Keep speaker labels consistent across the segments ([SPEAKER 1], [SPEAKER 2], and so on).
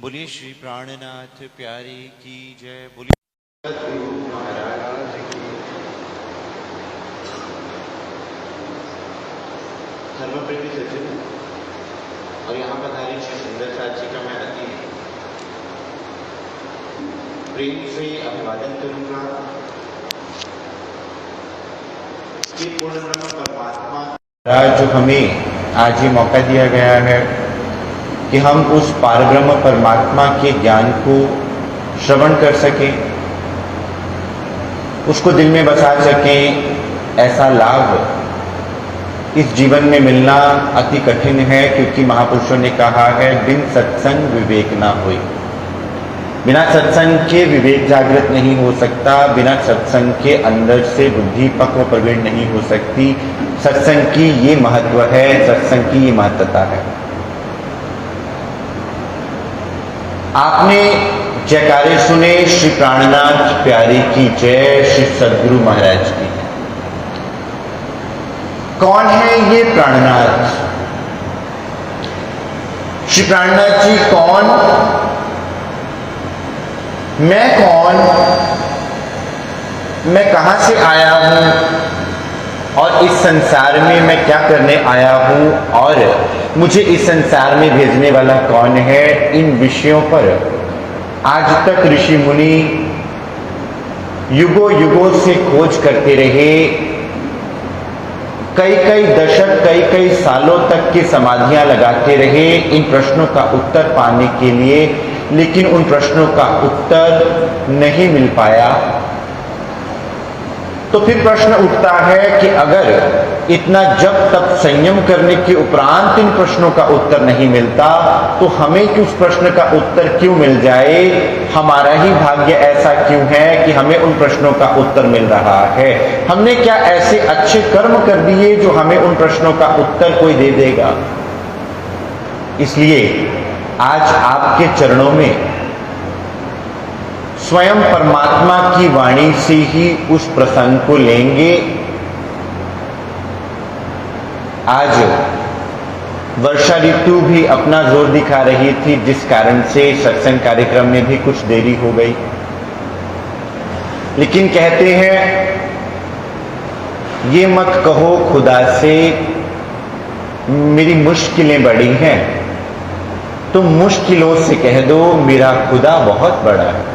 [SPEAKER 1] बोलिए श्री प्राणनाथ प्यारी की जय। बोलिए महाराज की। धर्मप्रेमी सज्जन और यहाँ पधारी श्री सुंदर साथ जी का मैं अति प्रेम से अभिवादन करूंगा। ये पूर्ण ब्रह्म परमात्मा जो हमें आज ये मौका दिया गया है कि हम उस पारब्रह्म परमात्मा के ज्ञान को श्रवण कर सकें, उसको दिल में बसा सकें, ऐसा लाभ इस जीवन में मिलना अति कठिन है। क्योंकि महापुरुषों ने कहा है बिन सत्संग विवेक ना होई। बिना सत्संग के विवेक जागृत नहीं हो सकता, बिना सत्संग के अंदर से बुद्धि पक्व प्रवीण नहीं हो सकती। सत्संग की ये महत्व है, सत्संग की ये महत्ता है। आपने जयकारे सुने श्री प्राणनाथ प्यारी की जय, श्री सद्गुरु महाराज की। कौन है ये प्राणनाथ? श्री प्राणनाथ जी कौन? मैं कौन? मैं कहां से आया हूं और इस संसार में मैं क्या करने आया हूं और मुझे इस संसार में भेजने वाला कौन है? इन विषयों पर आज तक ऋषि मुनि युगों युगों से खोज करते रहे। कई कई दशक, कई कई सालों तक की समाधियां लगाते रहे इन प्रश्नों का उत्तर पाने के लिए, लेकिन उन प्रश्नों का उत्तर नहीं मिल पाया। तो फिर प्रश्न उठता है कि अगर इतना जब तक संयम करने के उपरांत इन प्रश्नों का उत्तर नहीं मिलता तो हमें कि उस प्रश्न का उत्तर क्यों मिल जाए? हमारा ही भाग्य ऐसा क्यों है कि हमें उन प्रश्नों का उत्तर मिल रहा है? हमने क्या ऐसे अच्छे कर्म कर दिए जो हमें उन प्रश्नों का उत्तर कोई दे देगा? इसलिए आज आपके चरणों में स्वयं परमात्मा की वाणी से ही उस प्रसंग को लेंगे। आज वर्षा ऋतु भी अपना जोर दिखा रही थी, जिस कारण से सत्संग कार्यक्रम में भी कुछ देरी हो गई। लेकिन कहते हैं ये मत कहो खुदा से मेरी मुश्किलें बड़ी हैं, तुम मुश्किलों से कह दो मेरा खुदा बहुत बड़ा है।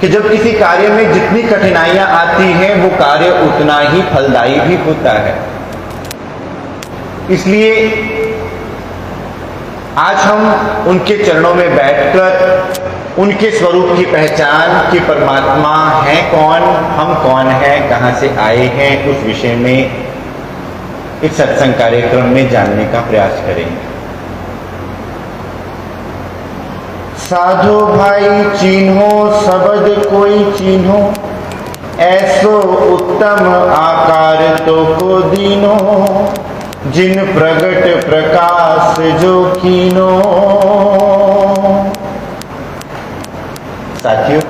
[SPEAKER 1] कि जब किसी कार्य में जितनी कठिनाइयां आती हैं वो कार्य उतना ही फलदायी भी होता है। इसलिए आज हम उनके चरणों में बैठकर उनके स्वरूप की पहचान कि परमात्मा है कौन, हम कौन हैं, कहां से आए हैं, उस विषय में इस सत्संग कार्यक्रम में जानने का प्रयास करेंगे। साधो भाई चिन्हो सबद कोई चिन्हो, ऐसो उत्तम आकार तो को दीनो, जिन प्रगट प्रकाश जो कीनो। साथियों,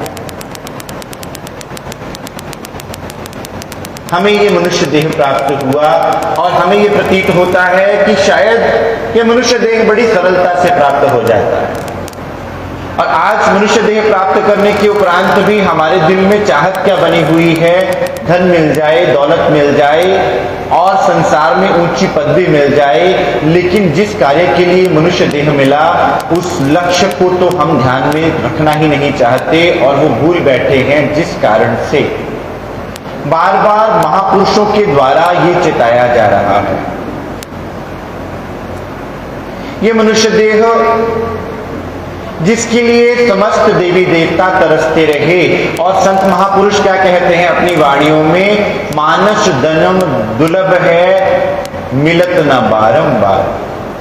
[SPEAKER 1] हमें ये मनुष्य देह प्राप्त हुआ और हमें ये प्रतीत होता है कि शायद ये मनुष्य देह बड़ी सरलता से प्राप्त हो जाता है। और आज मनुष्य देह प्राप्त करने के उपरांत भी हमारे दिल में चाहत क्या बनी हुई है? धन मिल जाए, दौलत मिल जाए और संसार में ऊंची पदवी मिल जाए। लेकिन जिस कार्य के लिए मनुष्य देह मिला उस लक्ष्य को तो हम ध्यान में रखना ही नहीं चाहते और वो भूल बैठे हैं, जिस कारण से बार बार महापुरुषों के द्वारा ये चिताया जा रहा है। ये मनुष्य देह जिसके लिए समस्त देवी देवता तरसते रहे, और संत महापुरुष क्या कहते हैं अपनी वाणियों में? मानस धनम दुर्लभ है, मिलत न बारंबार,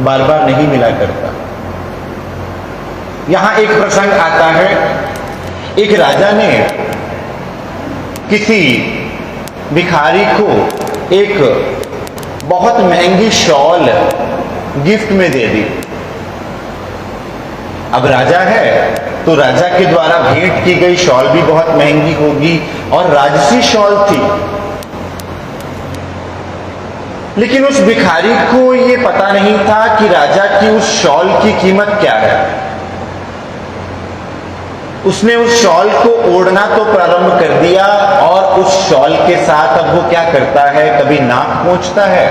[SPEAKER 1] बार बार नहीं मिला करता। यहां एक प्रसंग आता है, एक राजा ने किसी भिखारी को एक बहुत महंगी शॉल गिफ्ट में दे दी। अब राजा है तो राजा के द्वारा भेंट की गई शॉल भी बहुत महंगी होगी और राजसी शॉल थी। लेकिन उस भिखारी को ये पता नहीं था कि राजा की उस शॉल की कीमत क्या है। उसने उस शॉल को ओढ़ना तो प्रारंभ कर दिया और उस शॉल के साथ अब वो क्या करता है, कभी नाक पोंछता है,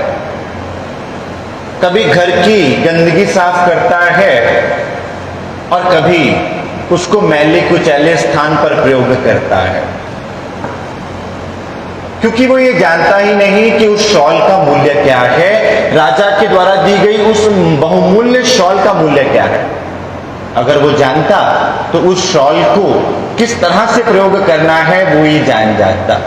[SPEAKER 1] कभी घर की गंदगी साफ करता है और कभी उसको मैले कुचैले स्थान पर प्रयोग करता है, क्योंकि वो ये जानता ही नहीं कि उस शॉल का मूल्य क्या है, राजा के द्वारा दी गई उस बहुमूल्य शॉल का मूल्य क्या है। अगर वो जानता तो उस शॉल को किस तरह से प्रयोग करना है वो ही जान जाता।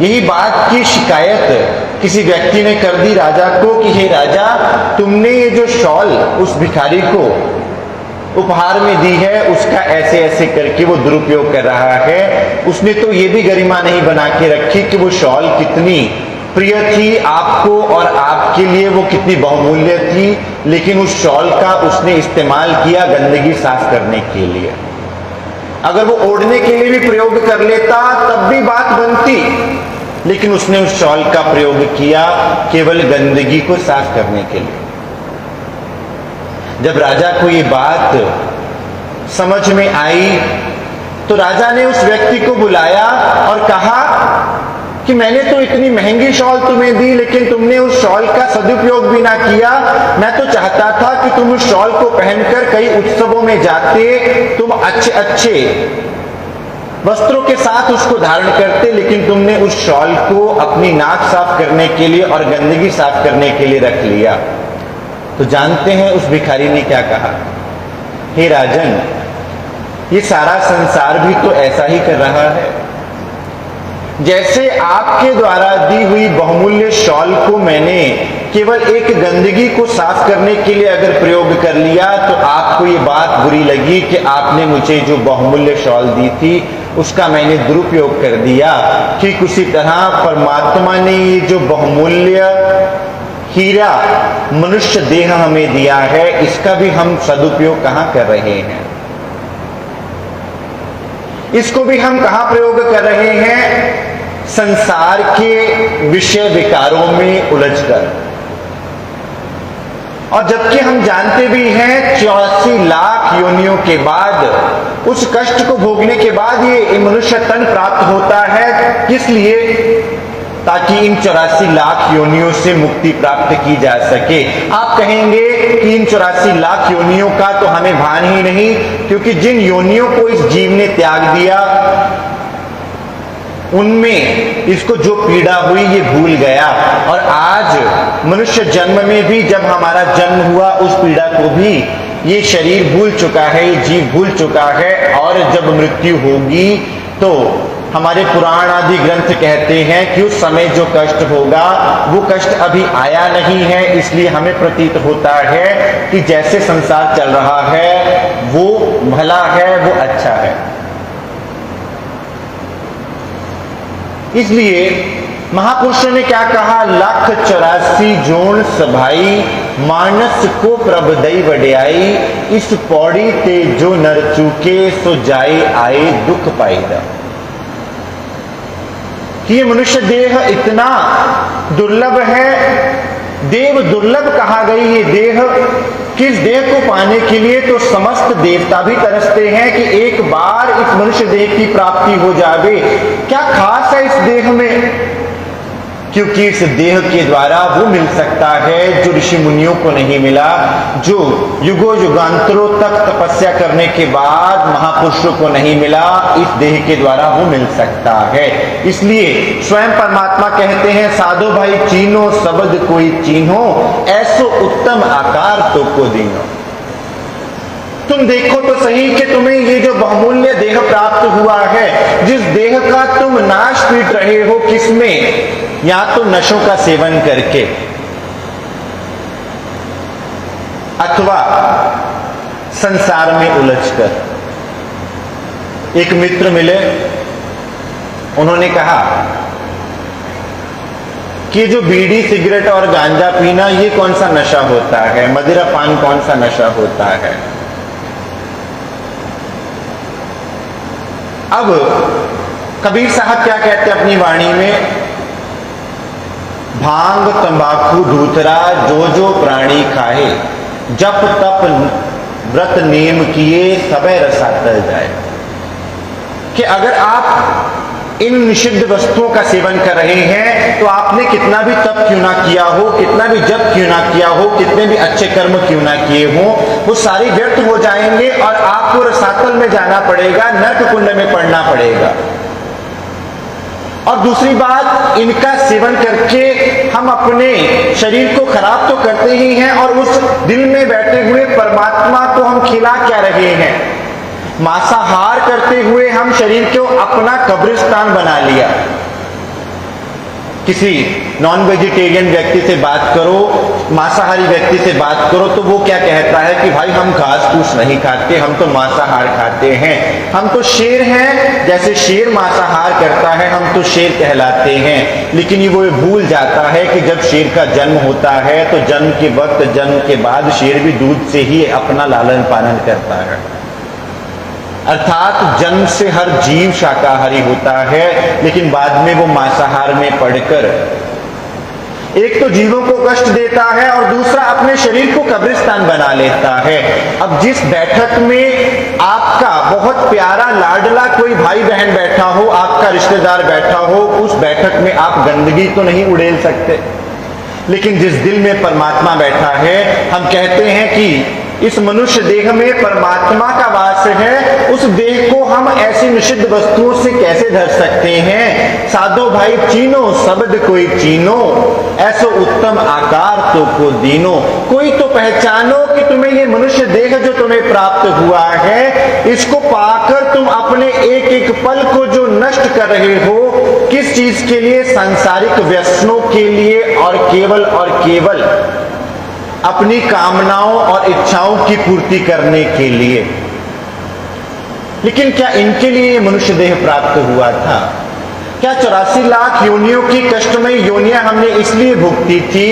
[SPEAKER 1] यही बात की शिकायत किसी व्यक्ति ने कर दी राजा को कि हे राजा, तुमने ये जो शॉल उस भिखारी को उपहार में दी है उसका ऐसे ऐसे करके वो दुरुपयोग कर रहा है। उसने तो ये भी गरिमा नहीं बना के रखी कि वो शॉल कितनी प्रिय थी आपको और आपके लिए वो कितनी बहुमूल्य थी, लेकिन उस शॉल का उसने इस्तेमाल किया गंदगी साफ करने के लिए। अगर वो ओढ़ने के लिए भी प्रयोग कर लेता तब भी बात बनती, लेकिन उसने उस शॉल का प्रयोग किया केवल गंदगी को साफ करने के लिए। जब राजा को ये बात समझ में आई तो राजा ने उस व्यक्ति को बुलाया और कहा कि मैंने तो इतनी महंगी शॉल तुम्हें दी लेकिन तुमने उस शॉल का सदुपयोग भी ना किया। मैं तो चाहता था कि तुम उस शॉल को पहनकर कई उत्सवों में जाते, तुम अच्छे अच्छे वस्त्रों के साथ उसको धारण करते, लेकिन तुमने उस शॉल को अपनी नाक साफ करने के लिए और गंदगी साफ करने के लिए रख लिया। तो जानते हैं उस भिखारी ने क्या कहा, हे राजन, ये सारा संसार भी तो ऐसा ही कर रहा है। जैसे आपके द्वारा दी हुई बहुमूल्य शॉल को मैंने केवल एक गंदगी को साफ करने के लिए अगर प्रयोग कर लिया तो आपको ये बात बुरी लगी कि आपने मुझे जो बहुमूल्य शॉल दी थी उसका मैंने दुरुपयोग कर दिया। ठीक उसी तरह परमात्मा ने ये जो बहुमूल्य हीरा मनुष्य देह हमें दिया है, इसका भी हम सदुपयोग कहां कर रहे हैं, इसको भी हम कहां प्रयोग कर रहे हैं, संसार के विषय विकारों में उलझकर। और जबकि हम जानते भी हैं 84 लाख योनियों के बाद, उस कष्ट को भोगने के बाद ये मनुष्य तन प्राप्त होता है, किस लिए, ताकि इन 84 लाख योनियों से मुक्ति प्राप्त की जा सके। आप कहेंगे कि इन 84 लाख योनियों का तो हमें भान ही नहीं, क्योंकि जिन योनियों को इस जीव ने त्याग दिया उनमें इसको जो पीड़ा हुई ये भूल गया, और आज मनुष्य जन्म में भी जब हमारा जन्म हुआ उस पीड़ा को भी ये शरीर भूल चुका है, ये जीव भूल चुका है। और जब मृत्यु होगी तो हमारे पुराण आदि ग्रंथ कहते हैं कि उस समय जो कष्ट होगा वो कष्ट अभी आया नहीं है, इसलिए हमें प्रतीत होता है कि जैसे संसार चल रहा है वो भला है, वो अच्छा है। इसलिए महापुरुषों ने क्या कहा, 184 जोन सभाई मानस को प्रभ दई वड्याई, इस पौड़ी ते जो नर चूके सो जाए आए दुख पाईदा। कि ये मनुष्य देह इतना दुर्लभ है, देव दुर्लभ कहा गई ये देह, किस देह को पाने के लिए तो समस्त देवता भी तरसते हैं कि एक बार इस मनुष्य देह की प्राप्ति हो जावे। क्या खास है इस देह में, क्योंकि इस देह के द्वारा वो मिल सकता है जो ऋषि मुनियों को नहीं मिला, जो युगों युगांतरों तक तपस्या करने के बाद महापुरुषों को नहीं मिला, इस देह के द्वारा वो मिल सकता है। इसलिए स्वयं परमात्मा कहते हैं, साधो भाई चीनो शब्द कोई चीन्हो, ऐसो उत्तम आकार तो को दीनो। तुम देखो तो सही कि तुम्हें ये जो बहुमूल्य देह प्राप्त हुआ है, जिस देह का तुम नाश पीट रहे हो, किसमें, या तो नशों का सेवन करके अथवा संसार में उलझकर। एक मित्र मिले, उन्होंने कहा कि जो बीड़ी सिगरेट और गांजा पीना ये कौन सा नशा होता है, मदिरा पान कौन सा नशा होता है। अब कबीर साहब क्या कहते हैं अपनी वाणी में भांग तंबाकू धूतरा जो जो प्राणी खाए, जप तप व्रत नेम किए सबे रसातल जाए। कि अगर आप इन निषिद्ध वस्तुओं का सेवन कर रहे हैं तो आपने कितना भी तप क्यों ना किया हो, कितना भी जप क्यों ना किया हो, कितने भी अच्छे कर्म क्यों ना किए हो, वो सारे व्यर्थ हो जाएंगे और आपको रसातल में जाना पड़ेगा, नरक कुंड में पड़ना पड़ेगा। और दूसरी बात, इनका सेवन करके हम अपने शरीर को खराब तो करते ही हैं और उस दिल में बैठे हुए परमात्मा को हम खिला क्या रहे हैं। मांसाहार करते हुए हम शरीर को अपना कब्रिस्तान बना लिया। किसी नॉन वेजिटेरियन व्यक्ति से बात करो, मांसाहारी व्यक्ति से बात करो तो वो क्या कहता है कि भाई हम घास फूस नहीं खाते, हम तो मांसाहार खाते हैं, हम तो शेर हैं, जैसे शेर मांसाहार करता है हम तो शेर कहलाते हैं। लेकिन ये वो भूल जाता है कि जब शेर का जन्म होता है तो जन्म के वक्त, जन्म के बाद शेर भी दूध से ही अपना लालन पालन करता है। अर्थात जन्म से हर जीव शाकाहारी होता है, लेकिन बाद में वो मांसाहार में पड़कर एक तो जीवों को कष्ट देता है और दूसरा अपने शरीर को कब्रिस्तान बना लेता है। अब जिस बैठक में आपका बहुत प्यारा लाडला कोई भाई बहन बैठा हो, आपका रिश्तेदार बैठा हो, उस बैठक में आप गंदगी तो नहीं उड़ेल सकते, लेकिन जिस दिल में परमात्मा बैठा है, हम कहते हैं कि इस मनुष्य देह में परमात्मा का वास है, उस देह को हम ऐसी निषिद्ध वस्तुओं से कैसे धर सकते हैं। साधो भाई चीनो शब्द कोई चीनो, ऐसो उत्तम आकार तो को दीनो। कोई तो पहचानो कि तुम्हें ये मनुष्य देह जो तुम्हें प्राप्त हुआ है, इसको पाकर तुम अपने एक एक पल को जो नष्ट कर रहे हो, किस चीज के लिए? सांसारिक व्यसनों के लिए और केवल अपनी कामनाओं और इच्छाओं की पूर्ति करने के लिए। लेकिन क्या इनके लिए मनुष्य देह प्राप्त हुआ था? क्या 84 लाख योनियों की कष्टमय योनियां हमने इसलिए भुगती थी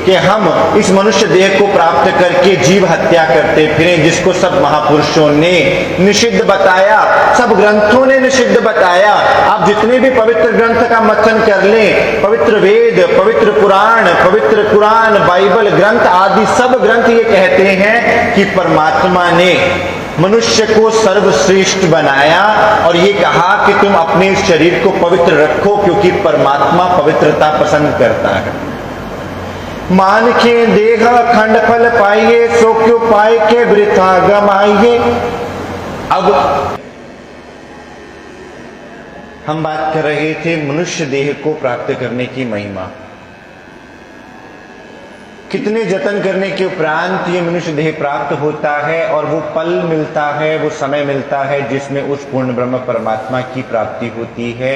[SPEAKER 1] कि हम इस मनुष्य देह को प्राप्त करके जीव हत्या करते फिरे, जिसको सब महापुरुषों ने निषिद्ध बताया, सब ग्रंथों ने निषिद्ध बताया। आप जितने भी पवित्र ग्रंथ का मंथन कर लें, पवित्र वेद, पवित्र पुराण, पवित्र कुरान, बाइबल ग्रंथ आदि सब ग्रंथ ये कहते हैं कि परमात्मा ने मनुष्य को सर्वश्रेष्ठ बनाया और ये कहा कि तुम अपने शरीर को पवित्र रखो, क्योंकि परमात्मा पवित्रता पसंद करता है। मान के देह खंड फल पाइए, सो क्यों पाए के वृथा गमाइए। अब हम बात कर रहे थे मनुष्य देह को प्राप्त करने की महिमा। कितने जतन करने के उपरांत ये मनुष्य देह प्राप्त होता है और वो पल मिलता है, वो समय मिलता है जिसमें उस पूर्ण ब्रह्म परमात्मा की प्राप्ति होती है।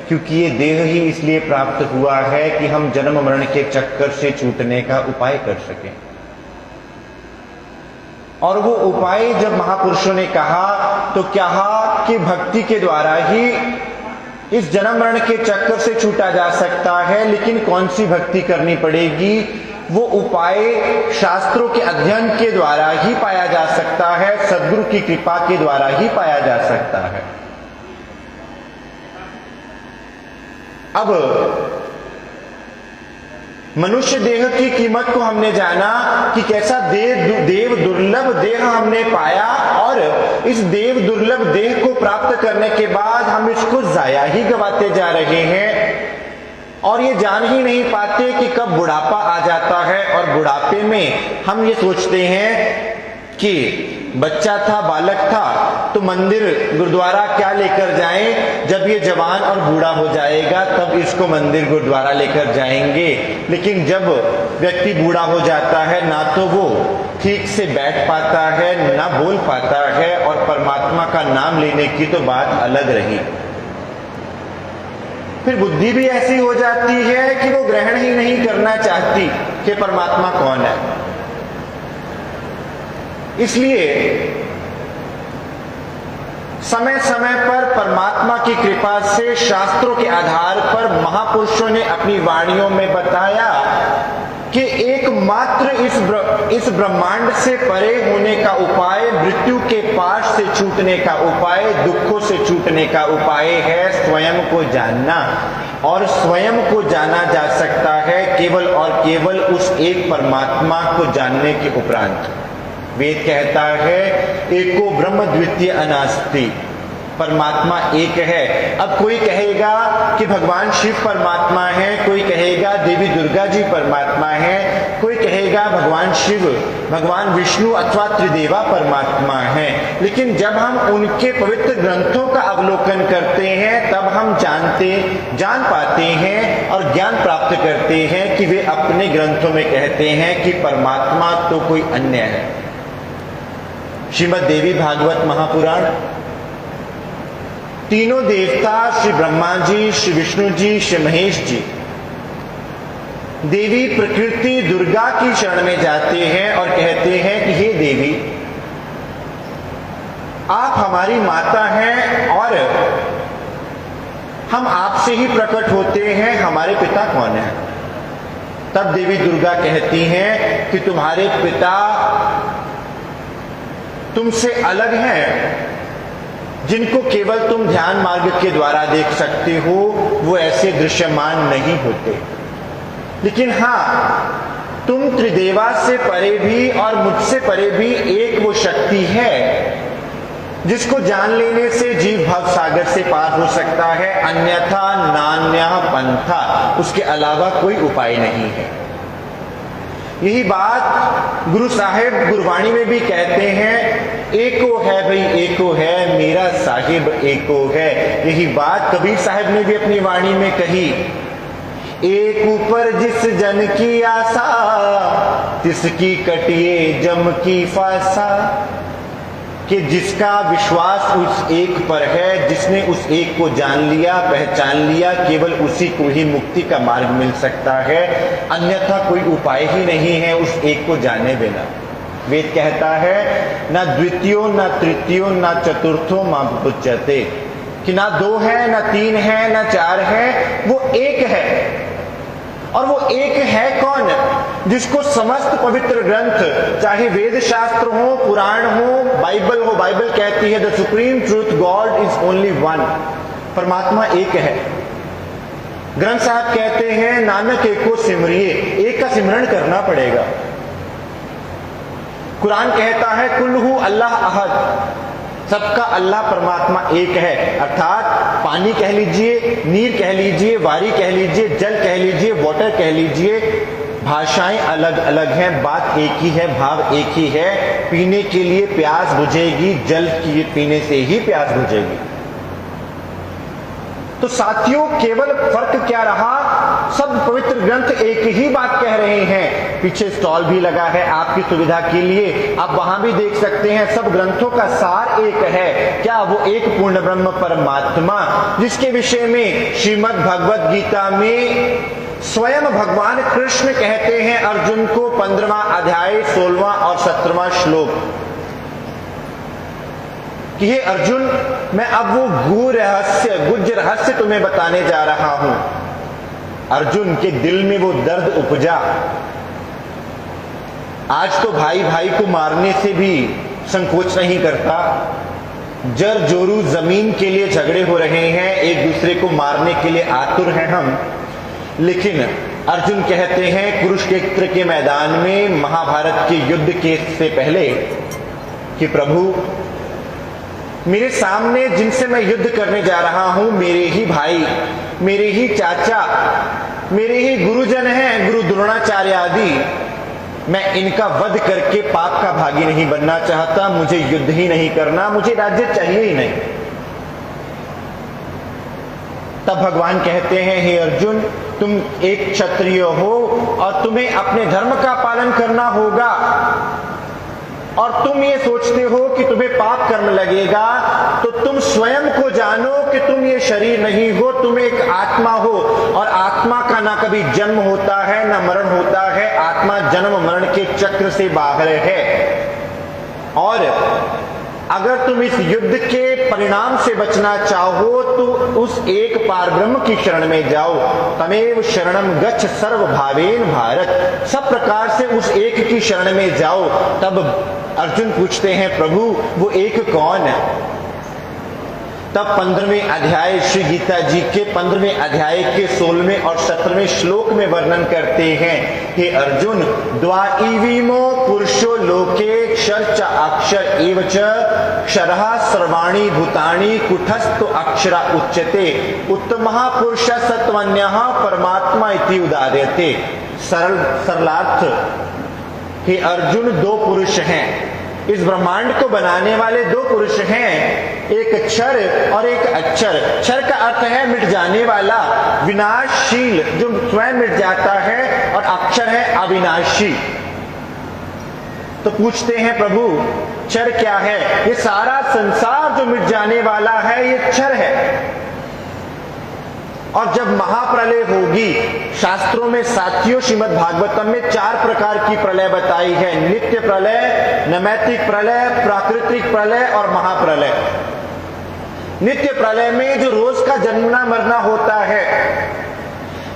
[SPEAKER 1] क्योंकि ये देह ही इसलिए प्राप्त हुआ है कि हम जन्म मरण के चक्कर से छूटने का उपाय कर सकें। और वो उपाय जब महापुरुषों ने कहा तो कहा कि भक्ति के द्वारा ही इस जन्म मरण के चक्कर से छूटा जा सकता है। लेकिन कौन सी भक्ति करनी पड़ेगी? वो उपाय शास्त्रों के अध्ययन के द्वारा ही पाया जा सकता है, सद्गुरु की कृपा के द्वारा ही पाया जा सकता है। अब मनुष्य देह की कीमत को हमने जाना कि कैसा देव दुर्लभ देह हमने पाया, और इस देव दुर्लभ देह को प्राप्त करने के बाद हम इसको जाया ही गवाते जा रहे हैं और ये जान ही नहीं पाते कि कब बुढ़ापा आ जाता है। और बुढ़ापे में हम ये सोचते हैं कि बच्चा था, बालक था, तो मंदिर गुरुद्वारा क्या लेकर जाएं, जब ये जवान और बूढ़ा हो जाएगा तब इसको मंदिर गुरुद्वारा लेकर जाएंगे। लेकिन जब व्यक्ति बूढ़ा हो जाता है, ना तो वो ठीक से बैठ पाता है, ना बोल पाता है, और परमात्मा का नाम लेने की तो बात अलग रही। फिर बुद्धि भी ऐसी हो जाती है कि वो ग्रहण ही नहीं करना चाहती कि परमात्मा कौन है। इसलिए समय समय पर परमात्मा की कृपा से शास्त्रों के आधार पर महापुरुषों ने अपनी वाणियों में बताया कि एकमात्र इस ब्रह्मांड से परे होने का उपाय, मृत्यु के पाश से छूटने का उपाय, दुखों से छूटने का उपाय है स्वयं को जानना। और स्वयं को जाना जा सकता है केवल और केवल उस एक परमात्मा को जानने के उपरांत। वेद कहता है एको ब्रह्म द्वितीय अनास्ति, परमात्मा एक है। अब कोई कहेगा कि भगवान शिव परमात्मा है, कोई कहेगा देवी दुर्गा जी परमात्मा है, कोई कहेगा भगवान शिव, भगवान विष्णु अथवा त्रिदेवा परमात्मा है। लेकिन जब हम उनके पवित्र ग्रंथों का अवलोकन करते हैं तब हम जान पाते हैं और ज्ञान प्राप्त करते हैं कि वे अपने ग्रंथों में कहते हैं कि परमात्मा तो कोई अन्य है। श्रीमद् देवी भागवत महापुराण, तीनों देवता श्री ब्रह्मा जी, श्री विष्णु जी, श्री महेश जी, देवी प्रकृति दुर्गा की शरण में जाते हैं और कहते हैं कि हे देवी, आप हमारी माता हैं और हम आपसे ही प्रकट होते हैं, हमारे पिता कौन है? तब देवी दुर्गा कहती हैं कि तुम्हारे पिता तुमसे अलग हैं, जिनको केवल तुम ध्यान मार्ग के द्वारा देख सकते हो, वो ऐसे दृश्यमान नहीं होते। लेकिन हाँ, तुम त्रिदेवा से परे भी और मुझसे परे भी एक वो शक्ति है जिसको जान लेने से जीव भव सागर से पार हो सकता है, अन्यथा नान्यः पंथा, उसके अलावा कोई उपाय नहीं है। यही बात गुरु साहिब गुरबाणी में भी कहते हैं, एको है भाई एको है, मेरा साहिब एको है। यही बात कबीर साहिब ने भी अपनी वाणी में कही, एक ऊपर जिस जन की आशा, तिसकी कटिए जम की फासा। कि जिसका विश्वास उस एक पर है, जिसने उस एक को जान लिया, पहचान लिया, केवल उसी को ही मुक्ति का मार्ग मिल सकता है, अन्यथा कोई उपाय ही नहीं है उस एक को जाने बिना। वेद कहता है ना द्वितीयो ना तृतीयो ना चतुर्थो मां पुच्यते, कि ना दो है, ना तीन है, ना चार है, वो एक है। और वो एक है कौन? जिसको समस्त पवित्र ग्रंथ, चाहे वेद शास्त्र हो, पुराण हो, बाइबल कहती है the supreme truth God is only one, परमात्मा एक है। ग्रंथ साहब कहते हैं नानक एको सिमरिए, एक का सिमरण करना पड़ेगा। कुरान कहता है कुल्हू अल्लाह अहद, सबका अल्लाह परमात्मा एक है। अर्थात पानी कह लीजिए, नीर कह लीजिए, वारी कह लीजिए, जल कह लीजिए, वाटर कह लीजिए, भाषाएं अलग अलग हैं, बात एक ही है, भाव एक ही है। पीने के लिए प्यास बुझेगी, जल की पीने से ही प्यास बुझेगी। तो साथियों, केवल फर्क क्या रहा? सब पवित्र ग्रंथ एक ही बात कह रहे हैं। पीछे स्टॉल भी लगा है आपकी सुविधा के लिए, आप वहां भी देख सकते हैं। सब ग्रंथों का सार एक है। क्या? वो एक पूर्ण ब्रह्म परमात्मा, जिसके विषय में श्रीमद् भगवद गीता में स्वयं भगवान कृष्ण कहते हैं अर्जुन को 15वां अध्याय 16वां और 17वां श्लोक कि हे अर्जुन, मैं अब वो गुज रहस्य तुम्हें बताने जा रहा हूं। अर्जुन के दिल में वो दर्द उपजा। आज तो भाई भाई को मारने से भी संकोच नहीं करता। जर जोरू जमीन के लिए झगड़े हो रहे हैं, एक दूसरे को मारने के लिए आतुर हैं हम। लेकिन अर्जुन कहते हैं कुरुक्षेत्र के मैदान में महाभारत के युद्ध के से पहले कि प्रभु, मेरे सामने जिनसे मैं युद्ध करने जा रहा हूं, मेरे ही भाई, मेरे ही चाचा, मेरे ही गुरुजन हैं, गुरु द्रोणाचार्य आदि। मैं इनका वध करके पाप का भागी नहीं बनना चाहता। मुझे युद्ध ही नहीं करना, मुझे राज्य चाहिए ही नहीं। तब भगवान कहते हैं हे अर्जुन, तुम एक क्षत्रिय हो और तुम्हें अपने धर्म का पालन करना होगा। और तुम ये सोचते हो कि तुम्हें पाप कर्म लगेगा, तो तुम स्वयं को जानो कि तुम ये शरीर नहीं हो, तुम एक आत्मा हो। और आत्मा का ना कभी जन्म होता है ना मरण होता है। आत्मा जन्म मरण के चक्र से बाहर है। और अगर तुम इस युद्ध के परिणाम से बचना चाहो तो उस एक पारब्रह्म की शरण में जाओ। तमेव शरणम गच्छ सर्व भावेन भारत, सब प्रकार से उस एक की शरण में जाओ। तब अर्जुन पूछते हैं प्रभु वो एक कौन है? तब 15वें अध्याय श्री गीता जी के 15वें अध्याय के 16वें और 17वें श्लोक में वर्णन करते हैं कि अर्जुन द्वाइवीमो पुरुषो लोके क्षर च अक्षर एव च क्षरः सर्वाणि भूतानि कुटस्थो अक्षरा उच्यते उत्तमः पुरुषः सत्वन्यः परमात्मा इति उदाहृते। सरलार्थ कि अर्जुन दो पुरुष हैं, इस ब्रह्मांड को बनाने वाले दो पुरुष हैं, एक क्षर और एक अक्षर। क्षर का अर्थ है मिट जाने वाला, विनाशशील जो स्वयं मिट जाता है, और अक्षर है अविनाशी। तो पूछते हैं प्रभु क्षर क्या है? ये सारा संसार जो मिट जाने वाला है ये क्षर है। और जब महाप्रलय होगी, शास्त्रों में साथियों श्रीमद् भागवतम में 4 प्रकार की प्रलय बताई है, नित्य प्रलय, नैमित्तिक प्रलय, प्राकृतिक प्रलय और महाप्रलय। नित्य प्रलय में जो रोज का जन्मना मरना होता है,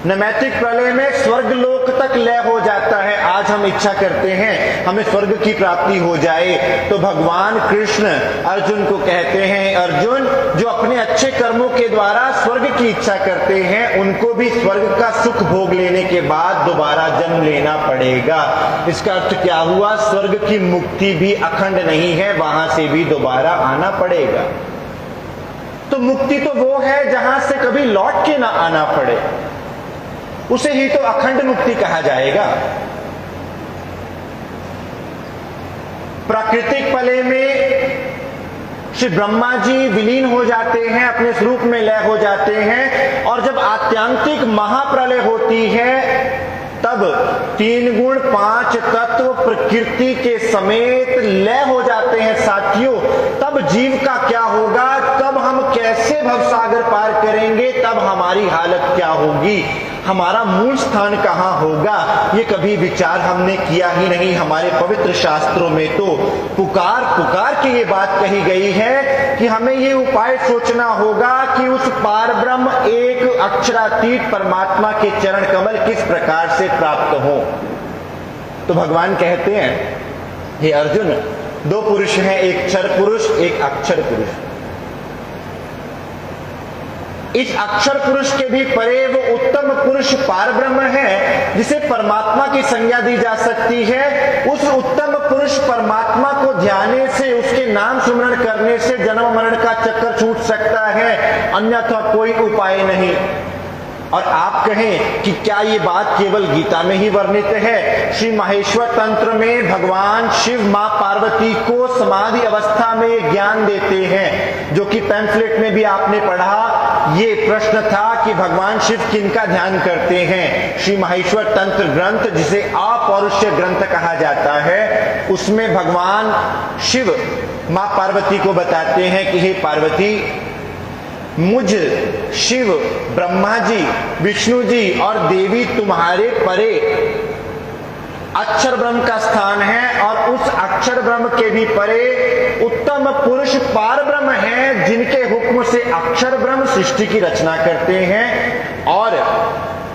[SPEAKER 1] नैमित्तिक प्रलय में स्वर्ग लोक तक लय हो जाता है। आज हम इच्छा करते हैं हमें स्वर्ग की प्राप्ति हो जाए, तो भगवान कृष्ण अर्जुन को कहते हैं अर्जुन जो अपने अच्छे कर्मों के द्वारा स्वर्ग की इच्छा करते हैं उनको भी स्वर्ग का सुख भोग लेने के बाद दोबारा जन्म लेना पड़ेगा। इसका अर्थ क्या हुआ? स्वर्ग की मुक्ति भी अखंड नहीं है, वहां से भी दोबारा आना पड़ेगा। तो मुक्ति तो वो है जहां से कभी लौट के ना आना पड़े, उसे ही तो अखंड मुक्ति कहा जाएगा। प्राकृतिक प्रलय में श्री ब्रह्मा जी विलीन हो जाते हैं, अपने स्वरूप में लय हो जाते हैं, और जब आत्यांतिक महाप्रलय होती है तब 3 गुण 5 तत्व प्रकृति के समेत लय हो जाते हैं साथियों। तब जीव का क्या होगा? तब हम कैसे भवसागर पार करेंगे? तब हमारी हालत क्या होगी? हमारा मूल स्थान कहां होगा? ये कभी विचार हमने किया ही नहीं। हमारे पवित्र शास्त्रों में तो पुकार पुकार के ये बात कही गई है कि हमें ये उपाय सोचना होगा कि उस पारब्रह्म एक अक्षरातीत परमात्मा के चरण कमल किस प्रकार से प्राप्त हो। तो भगवान कहते हैं हे अर्जुन दो पुरुष हैं, एक क्षर पुरुष एक अक्षर पुरुष। इस अक्षर पुरुष के भी परे वो उत्तम पुरुष पारब्रह्म है जिसे परमात्मा की संज्ञा दी जा सकती है। उस उत्तम पुरुष परमात्मा को ध्याने से, उसके नाम स्मरण करने से जन्म मरण का चक्कर छूट सकता है, अन्यथा कोई उपाय नहीं। और आप कहें कि क्या ये बात केवल गीता में ही वर्णित है? श्री माहेश्वर तंत्र में भगवान शिव मां पार्वती को समाधि अवस्था में ज्ञान देते हैं, जो कि पैम्फलेट में भी आपने पढ़ा। ये प्रश्न था कि भगवान शिव किनका ध्यान करते हैं। श्री माहेश्वर तंत्र ग्रंथ जिसे अपौरुषीय ग्रंथ कहा जाता है, उसमें भगवान शिव मां पार्वती को बताते हैं कि हे पार्वती, मुझ शिव, ब्रह्मा जी, विष्णु जी और देवी तुम्हारे परे अक्षर ब्रह्म का स्थान है, और उस अक्षर ब्रह्म के भी परे उत्तम पुरुष पार ब्रह्म हैं जिनके हुक्म से अक्षर ब्रह्म सृष्टि की रचना करते हैं, और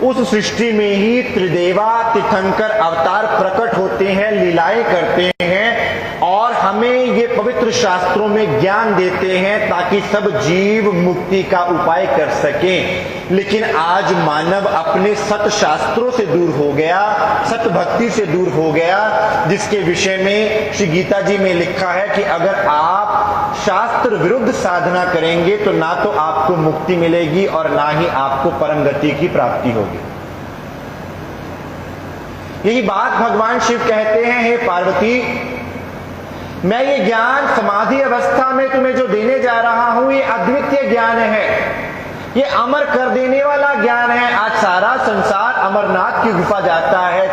[SPEAKER 1] उस सृष्टि में ही त्रिदेवा तीर्थंकर अवतार प्रकट होते हैं, लीलाएं करते हैं, और हमें ये पवित्र शास्त्रों में ज्ञान देते हैं ताकि सब जीव मुक्ति का उपाय कर सकें। लेकिन आज मानव अपने सत शास्त्रों से दूर हो गया, सत भक्ति से दूर हो गया, जिसके विषय में श्री गीता जी में लिखा है कि अगर आप शास्त्र विरुद्ध साधना करेंगे तो ना तो आपको मुक्ति मिलेगी और ना ही आपको परम गति की प्राप्ति होगी। यही बात भगवान शिव कहते हैं, हे पार्वती, मैं ये ज्ञान समाधि अवस्था में तुम्हें जो देने जा रहा हूं ये अद्वितीय ज्ञान है, ये अमर कर देने वाला ज्ञान है। आज सारा संसार अमरनाथ की गुफा जाता है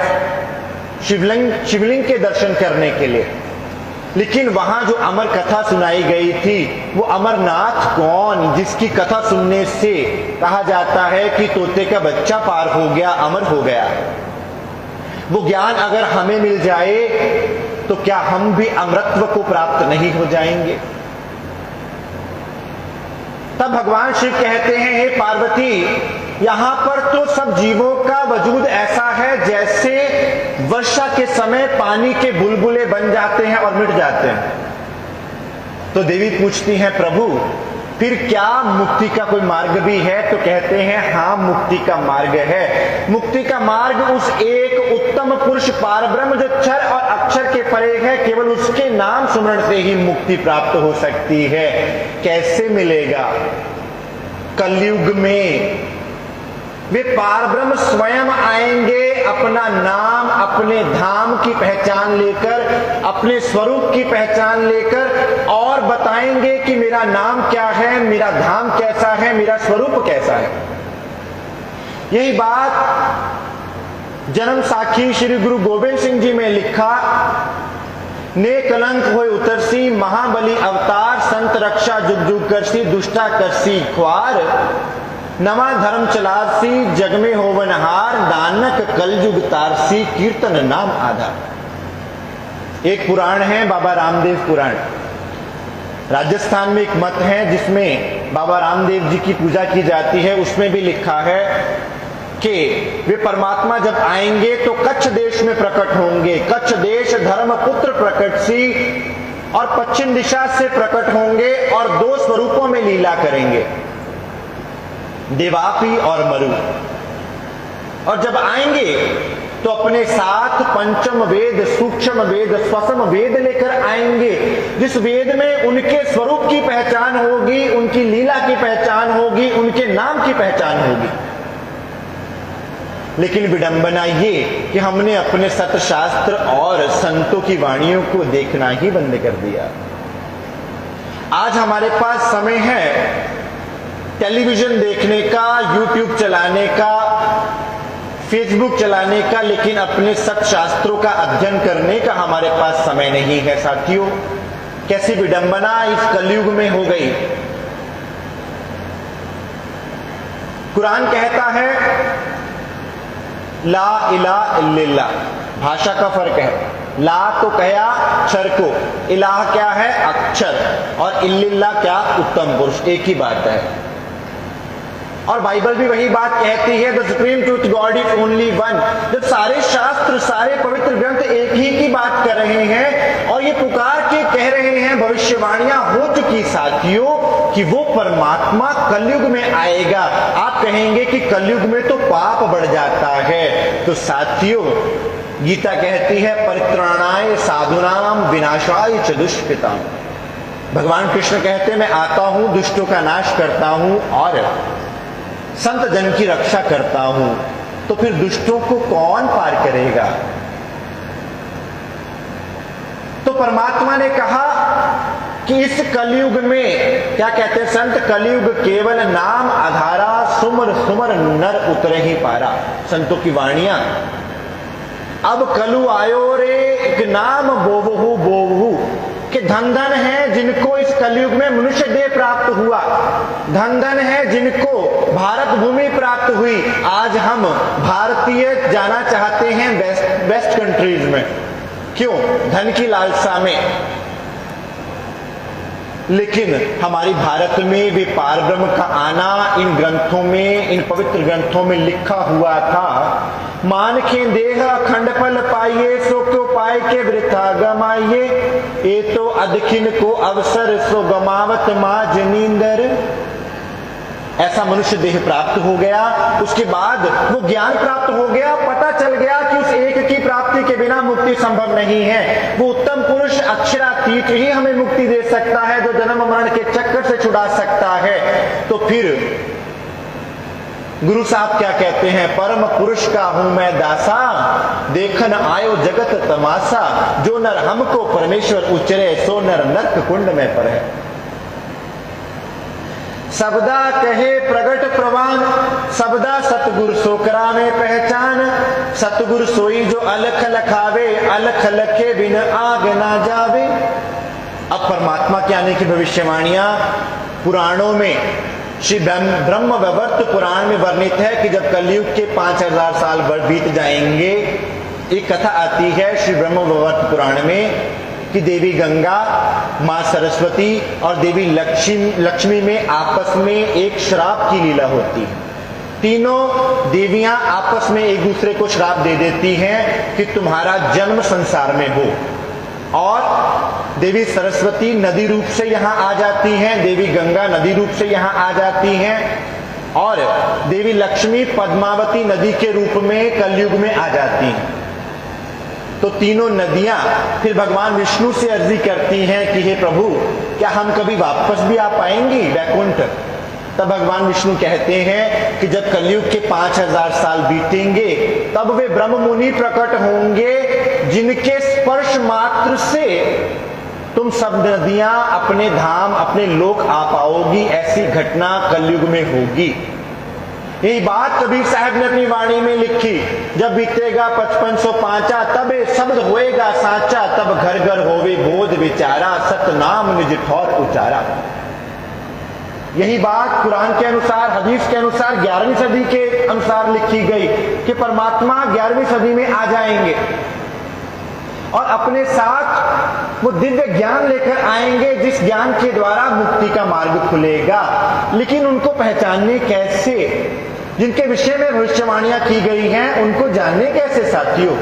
[SPEAKER 1] शिवलिंग के दर्शन करने के लिए, लेकिन वहां जो अमर कथा सुनाई गई थी वो अमरनाथ कौन, जिसकी कथा सुनने से कहा जाता है कि तोते का बच्चा पार हो गया, अमर हो गया। वो ज्ञान अगर हमें मिल जाए तो क्या हम भी अमरत्व को प्राप्त नहीं हो जाएंगे? तब भगवान शिव कहते हैं, हे पार्वती, यहां पर तो सब जीवों का वजूद ऐसा है जैसे वर्षा के समय पानी के बुलबुले बन जाते हैं और मिट जाते हैं। तो देवी पूछती हैं, प्रभु फिर क्या मुक्ति का कोई मार्ग भी है? तो कहते हैं, हाँ, मुक्ति का मार्ग है। मुक्ति का मार्ग उस एक उत्तम पुरुष पारब्रह्म जो क्षर और अक्षर के परे है, केवल उसके नाम सुमरण से ही मुक्ति प्राप्त हो सकती है। कैसे मिलेगा? कलयुग में वे पारब्रह्म स्वयं आएंगे, अपना नाम, अपने धाम की पहचान लेकर, अपने स्वरूप की पहचान लेकर, और बताएंगे कि मेरा नाम क्या है, मेरा धाम कैसा है, मेरा स्वरूप कैसा है। यही बात जन्म साखी श्री गुरु गोविंद सिंह जी में लिखा, ने कलंक होए उतरसी, महाबली अवतार, संत रक्षा जुग जुग करसी, दुष्टा करसी ख्वार, नवा धर्म चलारसी, जग में होवनहार, नानक कलयुग तारसी, कीर्तन नाम आधार। एक पुराण है बाबा रामदेव पुराण। राजस्थान में एक मत है जिसमें बाबा रामदेव जी की पूजा की जाती है। उसमें भी लिखा है कि वे परमात्मा जब आएंगे तो कच्छ देश में प्रकट होंगे। कच्छ देश धर्म पुत्र प्रकट सी, और पश्चिम दिशा से प्रकट होंगे और दो स्वरूपों में लीला करेंगे, देवापी और मरु। और जब आएंगे तो अपने साथ पंचम वेद, सूक्ष्म वेद, स्वसम वेद लेकर आएंगे, जिस वेद में उनके स्वरूप की पहचान होगी, उनकी लीला की पहचान होगी, उनके नाम की पहचान होगी। लेकिन विडंबना ये कि हमने अपने सतशास्त्र और संतों की वाणियों को देखना ही बंद कर दिया। आज हमारे पास समय है टेलीविजन देखने का, यूट्यूब चलाने का, फेसबुक चलाने का, लेकिन अपने सत्शास्त्रों का अध्ययन करने का हमारे पास समय नहीं है। साथियों, कैसी विडंबना इस कलयुग में हो गई। कुरान कहता है ला इलाहा इल्लल्लाह, भाषा का फर्क है। ला तो कहा अक्षर को, इलाह क्या है? अक्षर, और इल्लल्लाह क्या? उत्तम पुरुष। एक ही बात है। और बाइबल भी वही बात कहती है, the supreme truth God is only one. जब सारे शास्त्र, सारे पवित्र ग्रंथ एक ही की बात कर रहे हैं और ये पुकार के कह रहे हैं, भविष्यवाणियां हो चुकी साथियों कि वो परमात्मा कलयुग में आएगा। आप कहेंगे कि कलयुग में तो पाप बढ़ जाता है। तो साथियों, गीता कहती है, परित्राणाय साधुनाम विनाशाय च दुष्कृताम। भगवान कृष्ण कहते हैं, मैं आता हूं, दुष्टों का नाश करता हूं और संत जन की रक्षा करता हूं। तो फिर दुष्टों को कौन पार करेगा? तो परमात्मा ने कहा कि इस कलयुग में क्या कहते हैं संत, कलयुग केवल नाम आधारा, सुमर सुमर नर उतरे ही पारा। संतों की वाणियां, अब कलु आयो रे, एक नाम बोवहु बोवहु, कि धन धन है जिनको इस कलयुग में मनुष्य देह प्राप्त हुआ, धन धन है जिनको भारत भूमि प्राप्त हुई। आज हम भारतीय जाना चाहते हैं वेस्ट कंट्रीज में, क्यों? धन की लालसा में। लेकिन हमारी भारत में भी पारब्रह्म का आना इन ग्रंथों में, इन पवित्र ग्रंथों में लिखा हुआ था। मान के देह अखंड फल पाइये, सो क्यों पाए के वृथा गमाइये, ये तो अदखिन को अवसर, सो गमावत माज नींदर। ऐसा मनुष्य देह प्राप्त हो गया, उसके बाद वो ज्ञान प्राप्त हो गया, पता चल गया कि उस एक की प्राप्ति के बिना मुक्ति संभव नहीं है। वो उत्तम पुरुष अक्षरातीत ही हमें मुक्ति दे सकता है, जो जन्म मरण के चक्कर से छुड़ा सकता है। तो फिर गुरु साहब क्या कहते हैं, परम पुरुष का हूं मैं दासा, देखन आयो जगत तमाशा, जो नर हमको परमेश्वर उचरे, सो नर नरक कुंड में पड़े। सबदा कहे प्रगट प्रवान, सबदा सतगुर सोकरा में पहचान, सतगुर सोई जो अलख लखावे, अलख लखे बिन आग ना जावे। अब परमात्मा के आने की भविष्यवाणियां पुराणों में, श्री ब्रह्म वैवर्त पुराण में वर्णित है कि जब कलयुग के 5000 साल बीत जाएंगे, एक कथा आती है श्री ब्रह्म वैवर्त पुराण में कि देवी गंगा, माँ सरस्वती और देवी लक्ष्मी में आपस में एक श्राप की लीला होती है। तीनों देवियां आपस में एक दूसरे को श्राप दे देती हैं कि तुम्हारा जन्म संसार में हो। और देवी सरस्वती नदी रूप से यहां आ जाती हैं, देवी गंगा नदी रूप से यहां आ जाती हैं, और देवी लक्ष्मी पद्मावती नदी के रूप में कलयुग में आ जाती हैं। तो तीनों नदियां फिर भगवान विष्णु से अर्जी करती हैं कि हे प्रभु, क्या हम कभी वापस भी आ पाएंगी वैकुंठ? तब भगवान विष्णु कहते हैं कि जब कलयुग के 5000 साल बीतेंगे तब वे ब्रह्म मुनि प्रकट होंगे, जिनके स्पर्श मात्र से तुम सब नदियां अपने धाम, अपने लोक आ पाओगी। ऐसी घटना कलयुग में होगी। यही बात कबीर साहब ने अपनी वाणी में लिखी, जब बीतेगा 5505 तब शब्द होएगा साचा, तब घर घर होवे बोध विचारा, सतनाम निज ठौर उचारा। यही बात कुरान के अनुसार, हदीस के अनुसार 11वीं सदी के अनुसार लिखी गई कि परमात्मा 11वीं सदी में आ जाएंगे और अपने साथ वो दिव्य ज्ञान लेकर आएंगे, जिस ज्ञान के द्वारा मुक्ति का मार्ग खुलेगा। लेकिन उनको पहचानने कैसे? जिनके विषय में भविष्यवाणियां की गई हैं उनको जानने कैसे साथियों?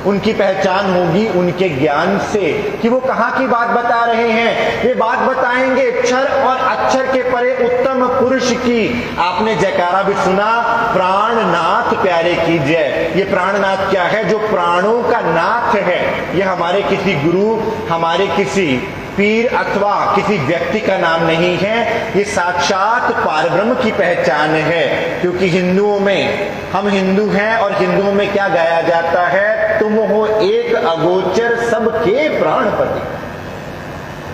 [SPEAKER 1] उनकी पहचान होगी उनके ज्ञान से कि वो कहां की बात बता रहे हैं। वे बात बताएंगे क्षर और अक्षर के परे उत्तम पुरुष की। आपने जयकारा भी सुना, प्राणनाथ प्यारे की जय। ये प्राणनाथ क्या है? जो प्राणों का नाथ है। ये हमारे किसी गुरु, हमारे किसी पीर अथवा किसी व्यक्ति का नाम नहीं है, ये साक्षात पारब्रह्म की पहचान है। क्योंकि हिंदुओं में, हम हिंदू हैं और हिंदुओं में क्या गाया जाता है? तुम हो एक अगोचर सबके प्राणपति।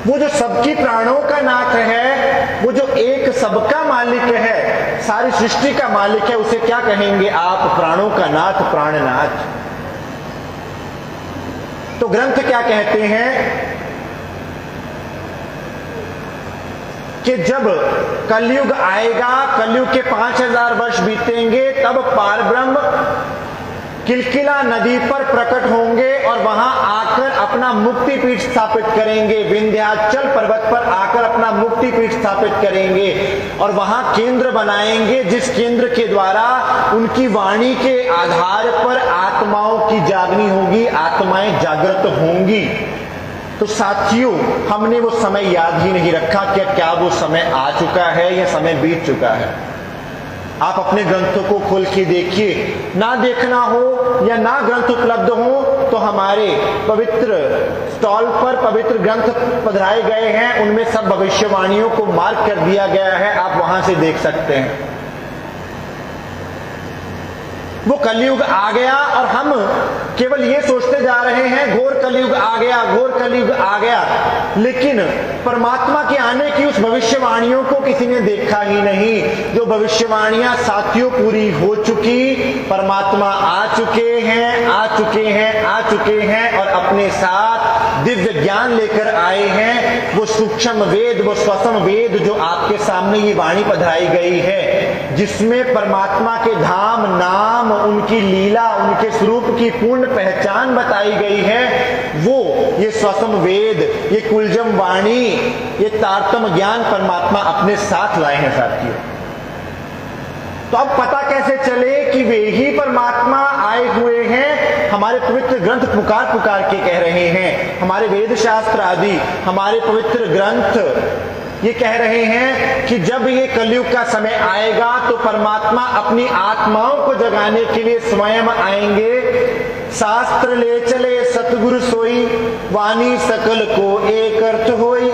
[SPEAKER 1] वो जो सबकी प्राणों का नाथ है, वो जो एक सबका मालिक है, सारी सृष्टि का मालिक है, उसे क्या कहेंगे आप? प्राणों का नाथ, प्राणनाथ। तो ग्रंथ क्या कहते हैं कि जब कलयुग आएगा, कलयुग के 5000 वर्ष बीतेंगे, तब पारब्रह्म किलकिला नदी पर प्रकट होंगे और वहां आकर अपना मुक्ति पीठ स्थापित करेंगे। विंध्याचल पर्वत पर आकर अपना मुक्ति पीठ स्थापित करेंगे और वहां केंद्र बनाएंगे, जिस केंद्र के द्वारा उनकी वाणी के आधार पर आत्माओं की जागनी होगी, आत्माएं जागृत होंगी। तो साथियों, हमने वो समय याद ही नहीं रखा। क्या वो समय आ चुका है या समय बीत चुका है? आप अपने ग्रंथों को खोल के देखिए। ना देखना हो या ना ग्रंथ उपलब्ध हो तो हमारे पवित्र स्टॉल पर पवित्र ग्रंथ पधराए गए हैं, उनमें सब भविष्यवाणियों को मार्क कर दिया गया है। आप वहां से देख सकते हैं। वो कलयुग आ गया और हम केवल ये सोचते जा रहे हैं घोर कलयुग आ गया, घोर कलयुग आ गया, लेकिन परमात्मा के आने की उस भविष्यवाणियों को किसी ने देखा ही नहीं। जो भविष्यवाणियां साथियों पूरी हो चुकी, परमात्मा आ चुके हैं, आ चुके हैं, आ चुके हैं और अपने साथ दिव्य ज्ञान लेकर आए हैं। वो सूक्ष्म वेद, वो स्वसम वेद जो आपके सामने ये वाणी पधराई गई है, जिसमें परमात्मा के धाम, नाम, उनकी लीला, उनके स्वरूप की पूर्ण पहचान बताई गई है, वो ये स्वसम वेद, ये कुलजम वाणी, ये तारतम ज्ञान परमात्मा अपने साथ लाए हैं साथियों। तो अब पता कैसे चले कि वे ही परमात्मा आए हुए हैं? हमारे पवित्र ग्रंथ पुकार पुकार के कह रहे हैं। हमारे वेद शास्त्र आदि, हमारे पवित्र ग्रंथ ये कह रहे हैं कि जब ये कलयुग का समय आएगा तो परमात्मा अपनी आत्माओं को जगाने के लिए स्वयं आएंगे। शास्त्र ले चले सतगुरु सोई, वाणी सकल को एक अर्थ होई,